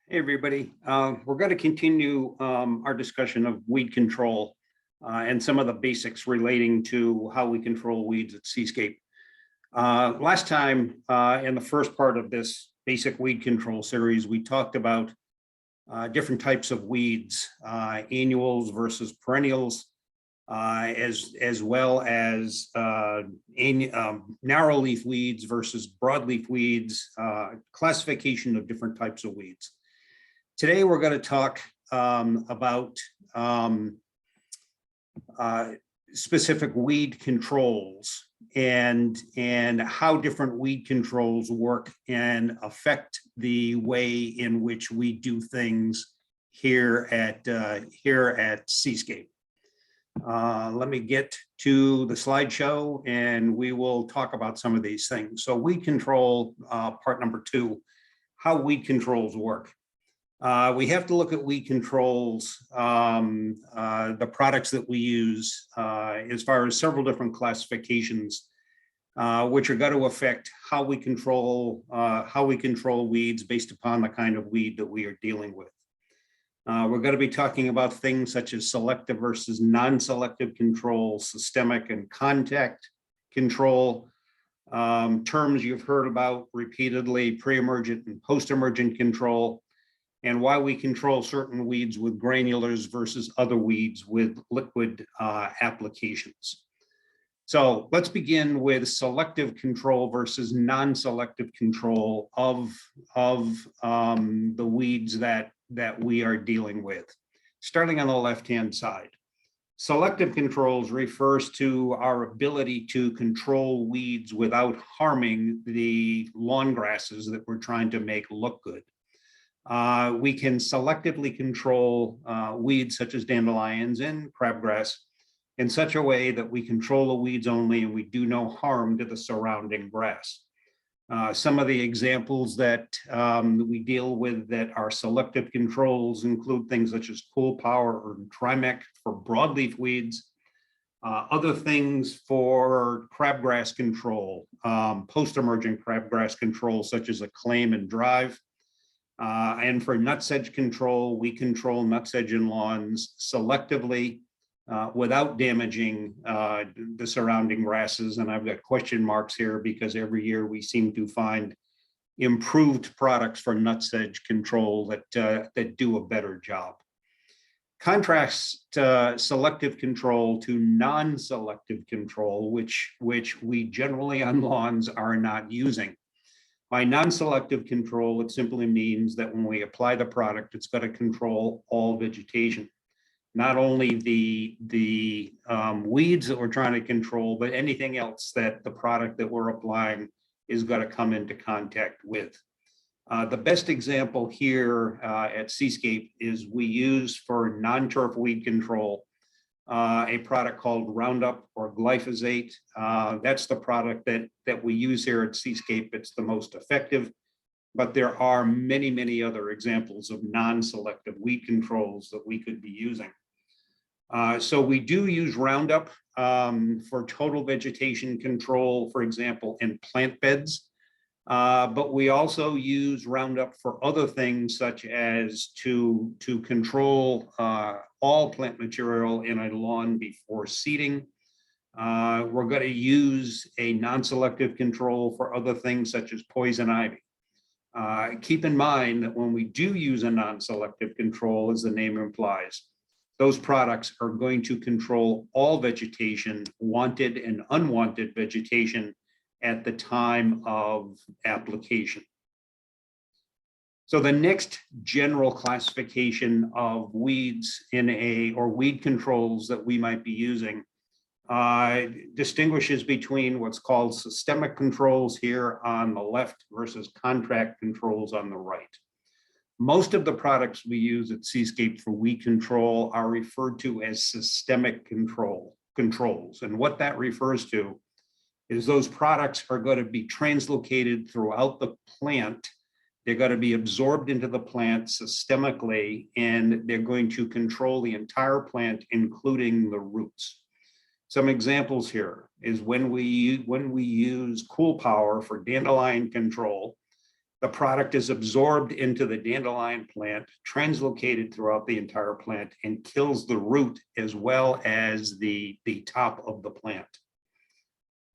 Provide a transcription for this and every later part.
Hey, everybody. We're going to continue our discussion of weed control and some of the basics relating to how we control weeds at Seascape. Last time, in the first part of this basic weed control series, we talked about different types of weeds, annuals versus perennials, as well as narrow leaf weeds versus broadleaf weeds, classification of different types of weeds. Today, we're going to talk about specific weed controls and how different weed controls work and affect the way in which we do things here at Seascape. Let me get to the slideshow and we will talk about some of these things. So weed control, part number 2, how weed controls work. We have to look at weed controls, the products that we use, as far as several different classifications, which are going to affect how we control weeds based upon the kind of weed that we are dealing with. We're going to be talking about things such as selective versus non-selective control, systemic and contact control, terms you've heard about repeatedly, pre-emergent and post-emergent control, and why we control certain weeds with granulars versus other weeds with liquid applications. So let's begin with selective control versus non-selective control of the weeds that we are dealing with. Starting on the left-hand side, selective controls refers to our ability to control weeds without harming the lawn grasses that we're trying to make look good. We can selectively control weeds such as dandelions and crabgrass in such a way that we control the weeds only and we do no harm to the surrounding grass. Some of the examples that we deal with that are selective controls include things such as Cool Power or Trimec for broadleaf weeds, other things for crabgrass control, post-emergent crabgrass control such as Acclaim and Drive. And for nutsedge control, we control nutsedge in lawns selectively without damaging the surrounding grasses. And I've got question marks here because every year we seem to find improved products for nutsedge control that do a better job. Contrast selective control to non-selective control, which we generally on lawns are not using. By non-selective control, it simply means that when we apply the product, it's going to control all vegetation, not only the weeds that we're trying to control, but anything else that the product that we're applying is going to come into contact with. The best example here at Seascape is we use for non-turf weed control a product called Roundup or glyphosate. That's the product that we use here at Seascape. It's the most effective, but there are many, many other examples of non-selective weed controls that we could be using. So we do use Roundup for total vegetation control, for example, in plant beds. But we also use Roundup for other things such as to control all plant material in a lawn before seeding. We're going to use a non-selective control for other things such as poison ivy. Keep in mind that when we do use a non-selective control, as the name implies, those products are going to control all vegetation, wanted and unwanted vegetation, at the time of application. So the next general classification of weeds or weed controls that we might be using distinguishes between what's called systemic controls here on the left versus contract controls on the right. Most of the products we use at Seascape for weed control are referred to as systemic controls. And what that refers to is those products are going to be translocated throughout the plant. They're going to be absorbed into the plant systemically, and they're going to control the entire plant, including the roots. Some examples here is when we use Cool Power for dandelion control, The product is absorbed into the dandelion plant, translocated throughout the entire plant, and kills the root as well as the top of the plant.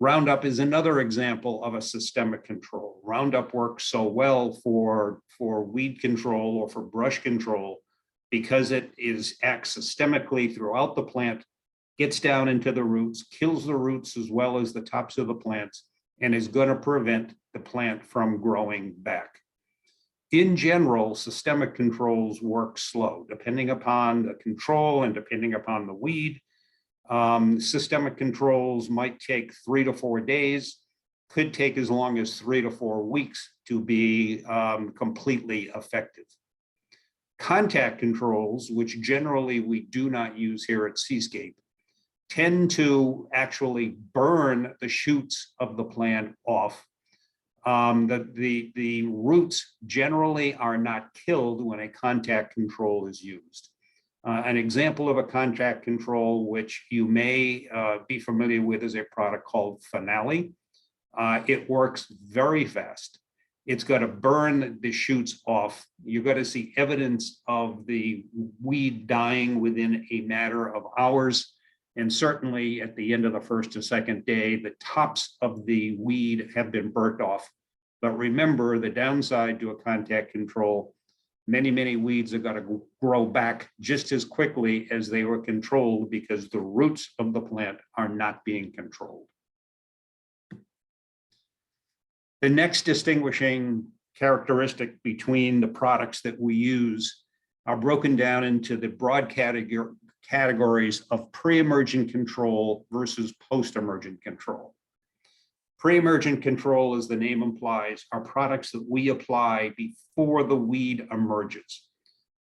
Roundup is another example of a systemic control. Roundup works so well for weed control or for brush control because it acts systemically throughout the plant, gets down into the roots, kills the roots as well as the tops of the plants, and is going to prevent the plant from growing back. In general, systemic controls work slow, depending upon the control and depending upon the weed. Systemic controls might take 3 to 4 days, could take as long as 3 to 4 weeks to be completely effective. Contact controls, which generally we do not use here at Seascape, tend to actually burn the shoots of the plant off. The roots generally are not killed when a contact control is used. An example of a contact control, which you may be familiar with, is a product called Finale. It works very fast. It's going to burn the shoots off. You're going to see evidence of the weed dying within a matter of hours. And certainly at the end of the first or second day, the tops of the weed have been burnt off. But remember, the downside to a contact control, many weeds are going to grow back just as quickly as they were controlled because the roots of the plant are not being controlled. The next distinguishing characteristic between the products that we use are broken down into the broad categories of pre-emergent control versus post-emergent control. Pre-emergent control, as the name implies, are products that we apply before the weed emerges.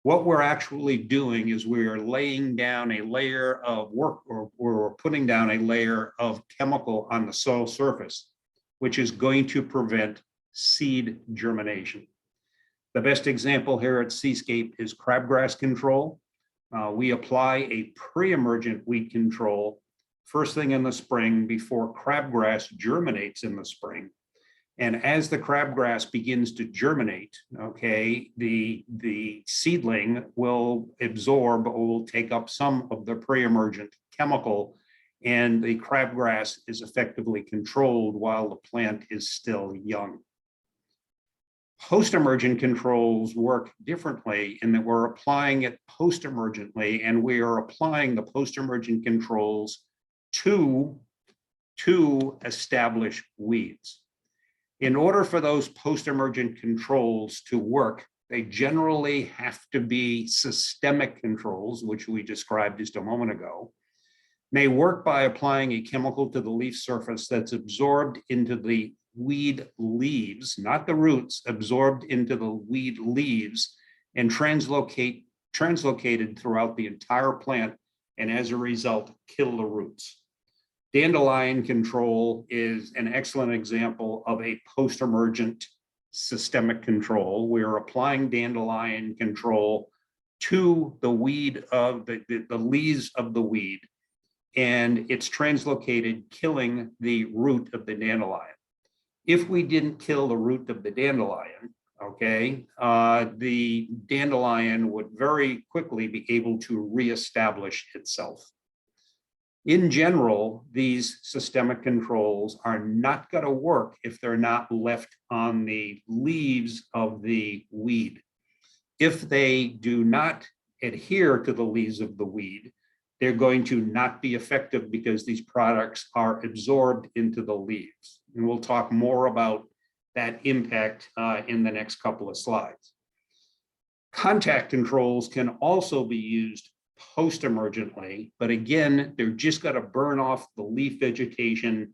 What we're actually doing is we're laying down a layer of work, or we're putting down a layer of chemical on the soil surface, which is going to prevent seed germination. The best example here at Seascape is crabgrass control. We apply a pre-emergent weed control first thing in the spring before crabgrass germinates in the spring. And as the crabgrass begins to germinate, okay, the seedling will absorb or will take up some of the pre-emergent chemical, and the crabgrass is effectively controlled while the plant is still young. Post-emergent controls work differently in that we're applying it post-emergently, and we are applying the post-emergent controls to establish weeds. In order for those post-emergent controls to work, they generally have to be systemic controls, which we described just a moment ago. May work by applying a chemical to the leaf surface that's absorbed into the weed leaves, not the roots, absorbed into the weed leaves and translocated throughout the entire plant, and as a result, kill the roots. Dandelion control is an excellent example of a post-emergent systemic control. We're applying dandelion control to the weed of the leaves of the weed, and it's translocated, killing the root of the dandelion. If we didn't kill the root of the dandelion, okay, the dandelion would very quickly be able to reestablish itself. In general, these systemic controls are not going to work if they're not left on the leaves of the weed. If they do not adhere to the leaves of the weed, they're going to not be effective because these products are absorbed into the leaves. And we'll talk more about that impact in the next couple of slides. Contact controls can also be used post-emergently, but again, they're just going to burn off the leaf vegetation,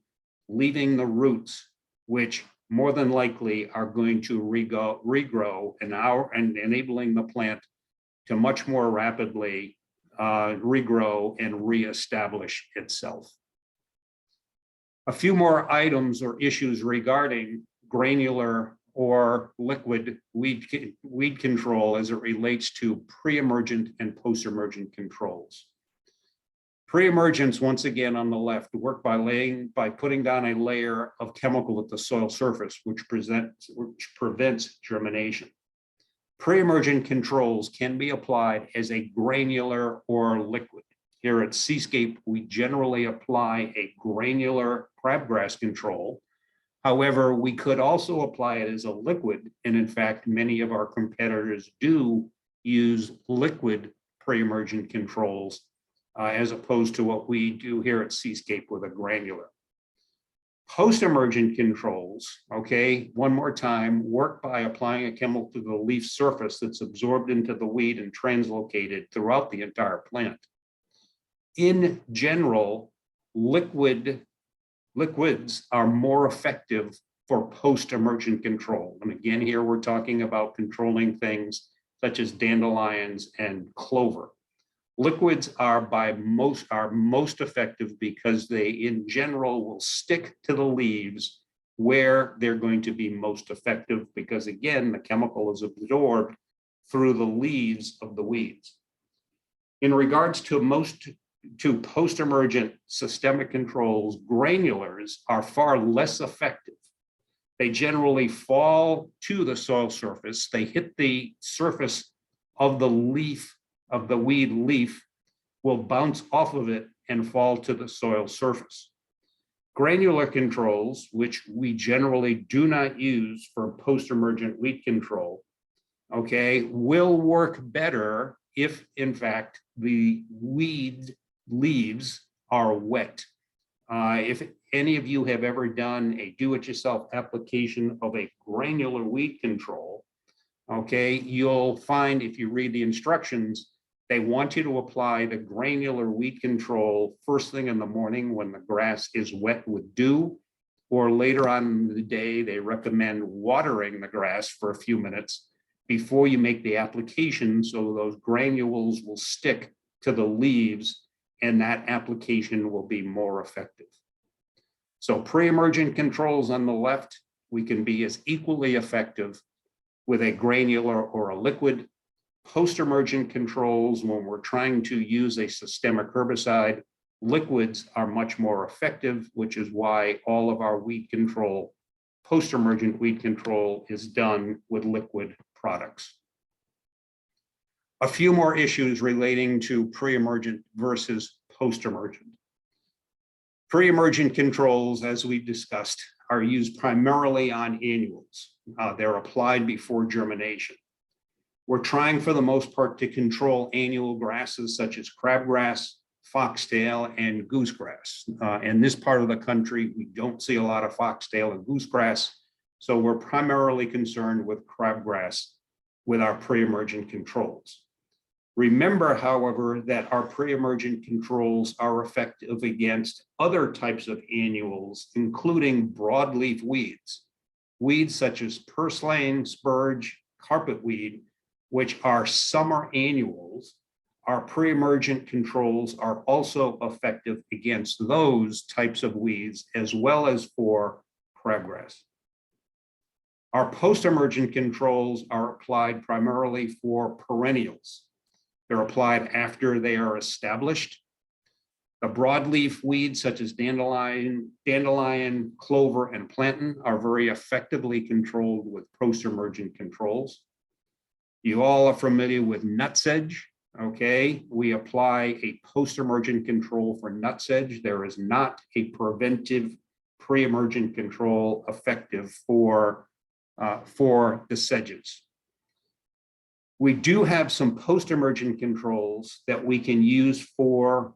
leaving the roots, which more than likely are going to regrow and enabling the plant to much more rapidly regrow and reestablish itself. A few more items or issues regarding granular or liquid weed control as it relates to pre-emergent and post-emergent controls. Pre-emergence, once again on the left, work by putting down a layer of chemical at the soil surface, which prevents germination. Pre-emergent controls can be applied as a granular or liquid. Here at Seascape, we generally apply a granular crabgrass control. However, we could also apply it as a liquid, and in fact, many of our competitors do use liquid pre-emergent controls as opposed to what we do here at Seascape with a granular. Post-emergent controls, okay, one more time, work by applying a chemical to the leaf surface that's absorbed into the weed and translocated throughout the entire plant. In general, liquids are more effective for post-emergent control. And again, here we're talking about controlling things such as dandelions and clover. Liquids are most effective because they, in general, will stick to the leaves where they're going to be most effective, because again, the chemical is absorbed through the leaves of the weeds. In regards to post-emergent systemic controls, granulars are far less effective. They generally fall to the soil surface. They hit the surface of the leaf, of the weed leaf, will bounce off of it and fall to the soil surface. Granular controls, which we generally do not use for post-emergent weed control, okay, will work better if, in fact, the weed leaves are wet. If any of you have ever done a do-it-yourself application of a granular weed control, okay, you'll find if you read the instructions, they want you to apply the granular weed control first thing in the morning when the grass is wet with dew, or later on in the day, they recommend watering the grass for a few minutes before you make the application, so those granules will stick to the leaves and that application will be more effective. So pre-emergent controls on the left, we can be as equally effective with a granular or a liquid. Post-emergent controls, when we're trying to use a systemic herbicide, liquids are much more effective, which is why all of our weed control, post-emergent weed control, is done with liquid products. A few more issues relating to pre-emergent versus post-emergent. Pre-emergent controls, as we've discussed, are used primarily on annuals. They're applied before germination. We're trying for the most part to control annual grasses such as crabgrass, foxtail, and goosegrass. In this part of the country, we don't see a lot of foxtail and goosegrass, so we're primarily concerned with crabgrass with our pre-emergent controls. Remember, however, that our pre-emergent controls are effective against other types of annuals, including broadleaf weeds. Weeds such as purslane, spurge, carpetweed, which are summer annuals. Our pre-emergent controls are also effective against those types of weeds, as well as for crabgrass. Our post-emergent controls are applied primarily for perennials. They're applied after they are established. The broadleaf weeds such as dandelion, clover, and plantain are very effectively controlled with post-emergent controls. You all are familiar with nutsedge, okay? We apply a post-emergent control for nutsedge. There is not a preventive pre-emergent control effective for the sedges. We do have some post-emergent controls that we can use for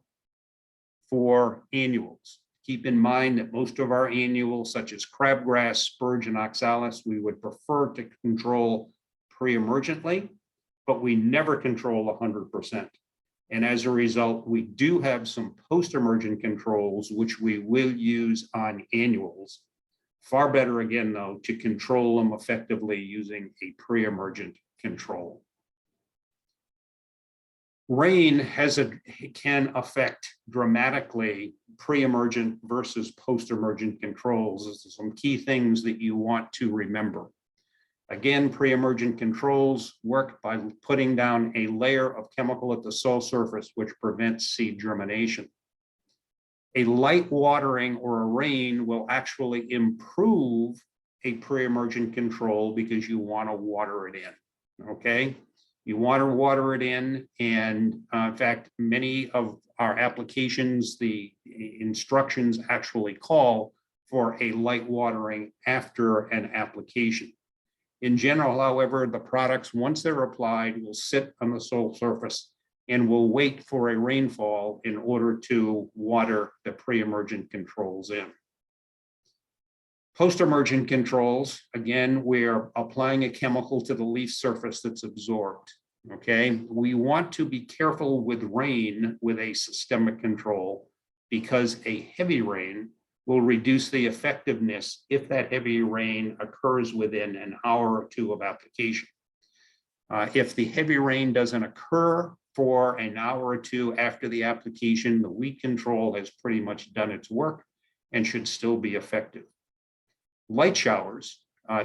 annuals. Keep in mind that most of our annuals, such as crabgrass, spurge, and oxalis, we would prefer to control pre-emergently, but we never control 100%. And as a result, we do have some post-emergent controls, which we will use on annuals. Far better, again, though, to control them effectively using a pre-emergent control. Rain can affect dramatically pre-emergent versus post-emergent controls. This is some key things that you want to remember. Again, pre-emergent controls work by putting down a layer of chemical at the soil surface, which prevents seed germination. A light watering or a rain will actually improve a pre-emergent control because you want to water it in, okay? You want to water it in, and in fact, many of our applications, the instructions actually call for a light watering after an application. In general, however, the products, once they're applied, will sit on the soil surface and will wait for a rainfall in order to water the pre-emergent controls in. Post-emergent controls, again, we're applying a chemical to the leaf surface that's absorbed, okay? We want to be careful with rain with a systemic control because a heavy rain will reduce the effectiveness if that heavy rain occurs within an hour or two of application. If the heavy rain doesn't occur for an hour or two after the application, the weed control has pretty much done its work and should still be effective. Light showers,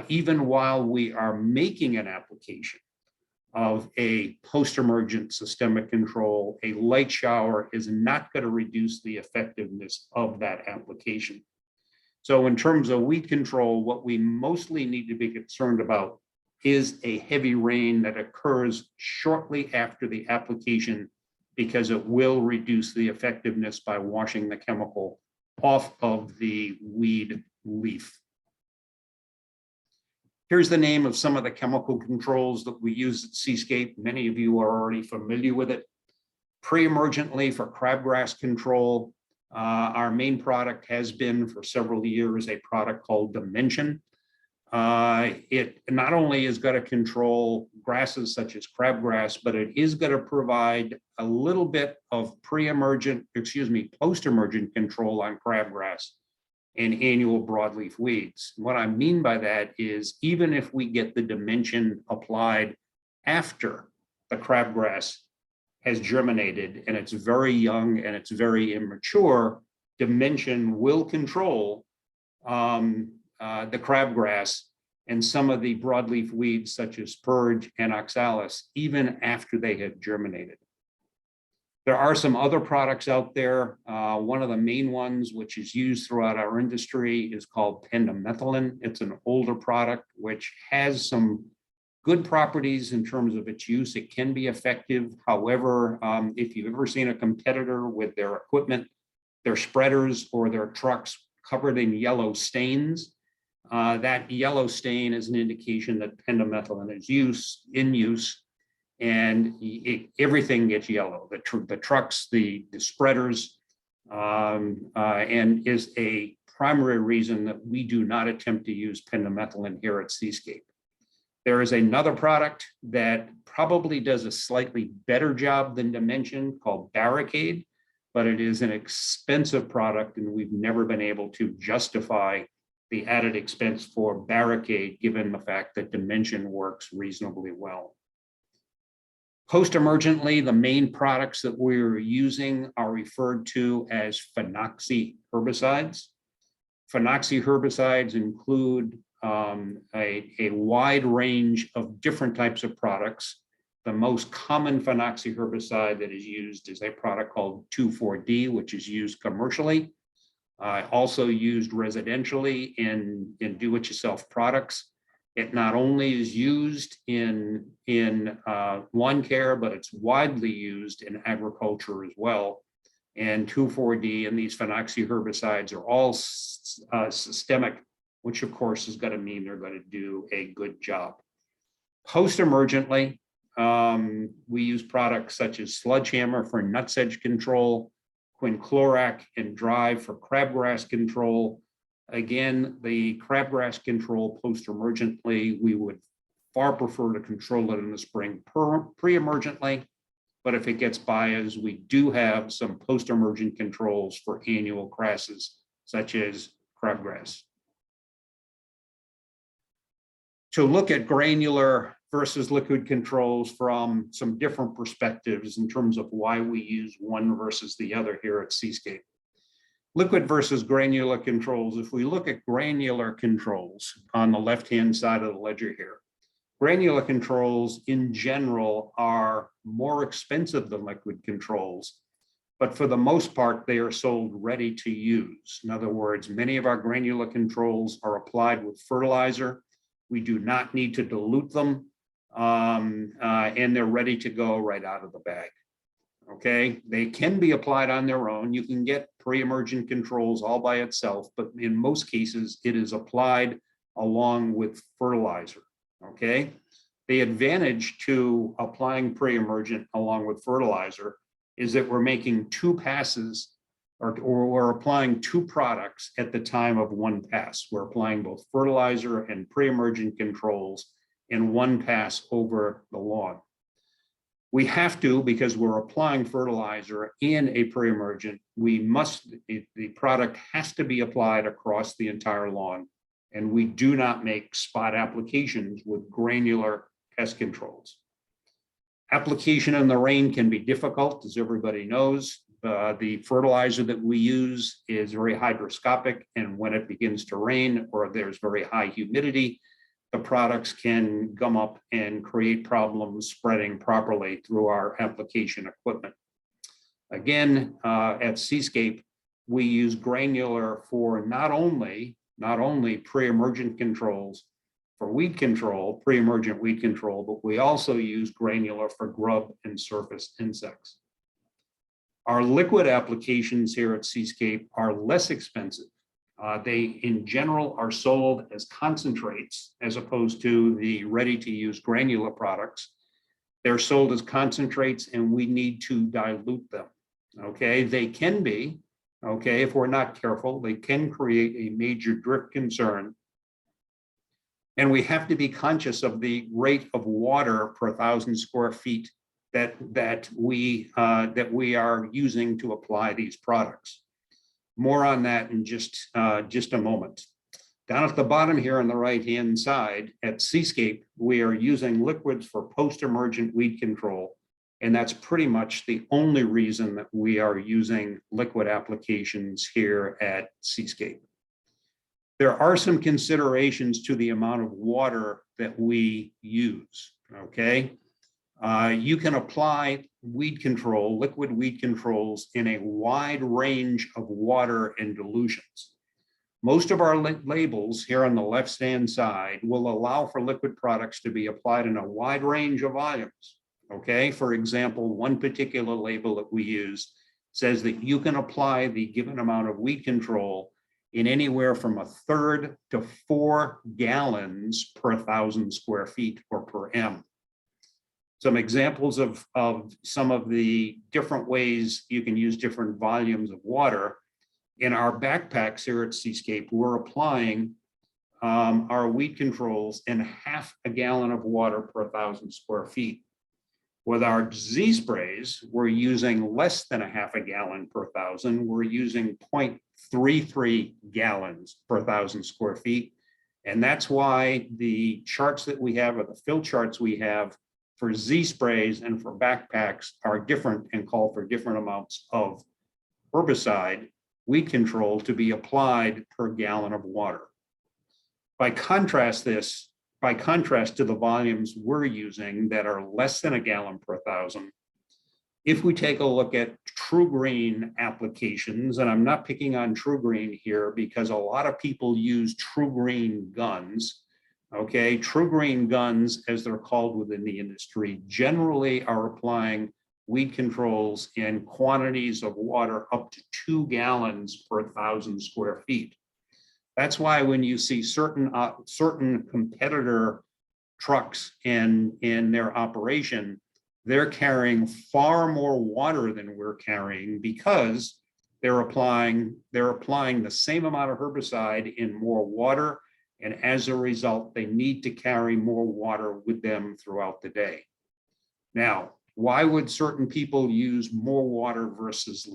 even while we are making an application of a post-emergent systemic control, a light shower is not going to reduce the effectiveness of that application. So in terms of weed control, what we mostly need to be concerned about is a heavy rain that occurs shortly after the application, because it will reduce the effectiveness by washing the chemical off of the weed leaf. Here's the name of some of the chemical controls that we use at Seascape. Many of you are already familiar with it. Pre-emergently for crabgrass control, our main product has been for several years a product called Dimension. It not only is going to control grasses such as crabgrass, but it is going to provide a little bit of post-emergent control on crabgrass and annual broadleaf weeds. What I mean by that is, even if we get the Dimension applied after the crabgrass has germinated and it's very young and it's very immature, Dimension will control the crabgrass and some of the broadleaf weeds such as spurge and oxalis, even after they have germinated. There are some other products out there. One of the main ones, which is used throughout our industry, is called pendimethalin. It's an older product which has some good properties in terms of its use. It can be effective. However, if you've ever seen a competitor with their equipment, their spreaders or their trucks covered in yellow stains, that yellow stain is an indication that pendimethalin is in use, and everything gets yellow. The trucks, the spreaders, and is a primary reason that we do not attempt to use pendimethalin here at Seascape. There is another product that probably does a slightly better job than Dimension called Barricade, but it is an expensive product and we've never been able to justify the added expense for Barricade, given the fact that Dimension works reasonably well. Post-emergently, the main products that we're using are referred to as phenoxy herbicides. Phenoxy herbicides include a wide range of different types of products. The most common phenoxy herbicide that is used is a product called 2,4-D, which is used commercially, also used residentially in do-it-yourself products. It not only is used in lawn care, but it's widely used in agriculture as well. And 2,4-D and these phenoxy herbicides are all systemic, which of course is going to mean they're going to do a good job. Post-emergently, we use products such as Sludgehammer for nutsedge control, Quinclorac and Drive for crabgrass control. Again, the crabgrass control post-emergently, we would far prefer to control it in the spring pre-emergently, but if it gets by us, we do have some post-emergent controls for annual grasses, such as crabgrass. To look at granular versus liquid controls from some different perspectives in terms of why we use one versus the other here at Seascape. Liquid versus granular controls. If we look at granular controls on the left-hand side of the ledger here, granular controls in general are more expensive than liquid controls, but for the most part, they are sold ready to use. In other words, many of our granular controls are applied with fertilizer. We do not need to dilute them, and they're ready to go right out of the bag. Okay, they can be applied on their own. You can get pre-emergent controls all by itself, but in most cases, it is applied along with fertilizer. Okay, the advantage to applying pre-emergent along with fertilizer is that we're making two passes, or we're applying two products at the time of one pass. We're applying both fertilizer and pre-emergent controls in one pass over the lawn. We have to, because we're applying fertilizer and a pre-emergent, the product has to be applied across the entire lawn. And we do not make spot applications with granular pest controls. Application in the rain can be difficult, as everybody knows. The fertilizer that we use is very hygroscopic, and when it begins to rain or there's very high humidity, the products can gum up and create problems spreading properly through our application equipment. Again, at Seascape, we use granular for not only pre-emergent controls for weed control, pre-emergent weed control, but we also use granular for grub and surface insects. Our liquid applications here at Seascape are less expensive. They, in general, are sold as concentrates as opposed to the ready-to-use granular products. They're sold as concentrates, and we need to dilute them. Okay, they can be, okay, if we're not careful, they can create a major drift concern. And we have to be conscious of the rate of water per 1,000 square feet that we are using to apply these products. More on that in just a moment. Down at the bottom here on the right-hand side at Seascape, we are using liquids for post-emergent weed control, and that's pretty much the only reason that we are using liquid applications here at Seascape. There are some considerations to the amount of water that we use, okay? You can apply weed control, liquid weed controls in a wide range of water and dilutions. Most of our labels here on the left-hand side will allow for liquid products to be applied in a wide range of volumes, okay? For example, one particular label that we use says that you can apply the given amount of weed control in anywhere from 1/3 to 4 gallons per 1,000 square feet or per M. Some examples of some of the different ways you can use different volumes of water. In our backpacks here at Seascape, we're applying our weed controls in 1/2 a gallon of water per 1,000 square feet. With our Z sprays, we're using less than 1/2 a gallon per 1,000. We're using 0.33 gallons per 1,000 square feet. And that's why the charts that we have, or the fill charts we have for Z sprays and for backpacks, are different and call for different amounts of herbicide, weed control, to be applied per gallon of water. By contrast to the volumes we're using that are less than a gallon per 1,000, if we take a look at TruGreen applications, and I'm not picking on TruGreen here because a lot of people use TruGreen guns, okay? TruGreen guns, as they're called within the industry, generally are applying weed controls in quantities of water up to 2 gallons per 1,000 square feet. That's why when you see certain competitor trucks in their operation, they're carrying far more water than we're carrying because they're applying the same amount of herbicide in more water, and as a result, they need to carry more water with them throughout the day. Now, why would certain people use more water versus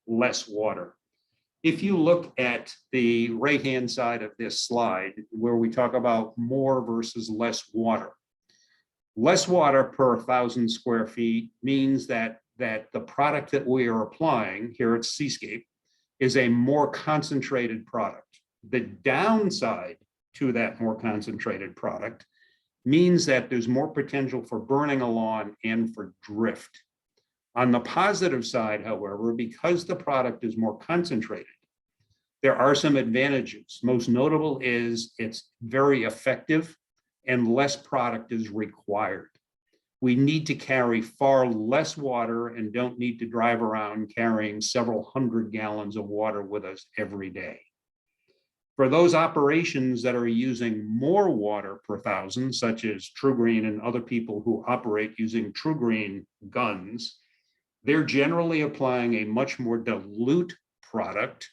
less water? If you look at the right-hand side of this slide, where we talk about more versus less water per 1,000 square feet means that the product that we are applying here at Seascape is a more concentrated product. The downside to that more concentrated product means that there's more potential for burning a lawn and for drift. On the positive side, however, because the product is more concentrated, there are some advantages. Most notable is it's very effective and less product is required. We need to carry far less water and don't need to drive around carrying several hundred gallons of water with us every day. For those operations that are using more water per thousand, such as TruGreen and other people who operate using TruGreen guns, they're generally applying a much more dilute product,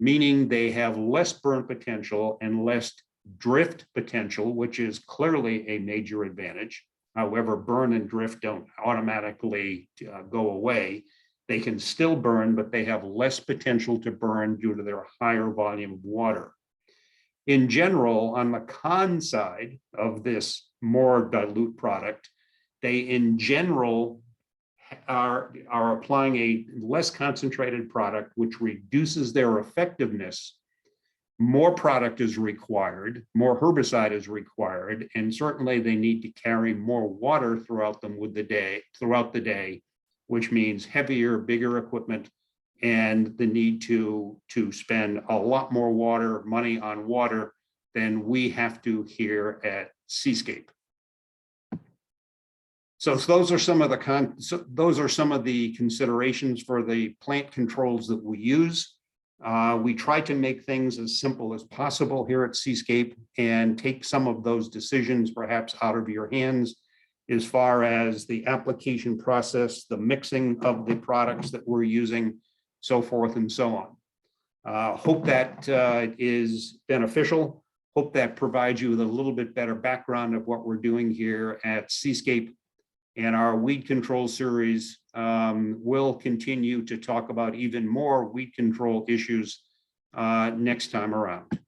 meaning they have less burn potential and less drift potential, which is clearly a major advantage. However, burn and drift don't automatically go away. They can still burn, but they have less potential to burn due to their higher volume of water. In general, on the con side of this more dilute product, they in general are applying a less concentrated product, which reduces their effectiveness. More product is required, more herbicide is required, and certainly they need to carry more water throughout the day, which means heavier, bigger equipment, and the need to spend a lot more money on water than we have to here at Seascape. So those are some of the considerations for the plant controls that we use. We try to make things as simple as possible here at Seascape and take some of those decisions perhaps out of your hands as far as the application process, the mixing of the products that we're using, so forth and so on. Hope that is beneficial. Hope that provides you with a little bit better background of what we're doing here at Seascape. And our weed control series will continue to talk about even more weed control issues next time around.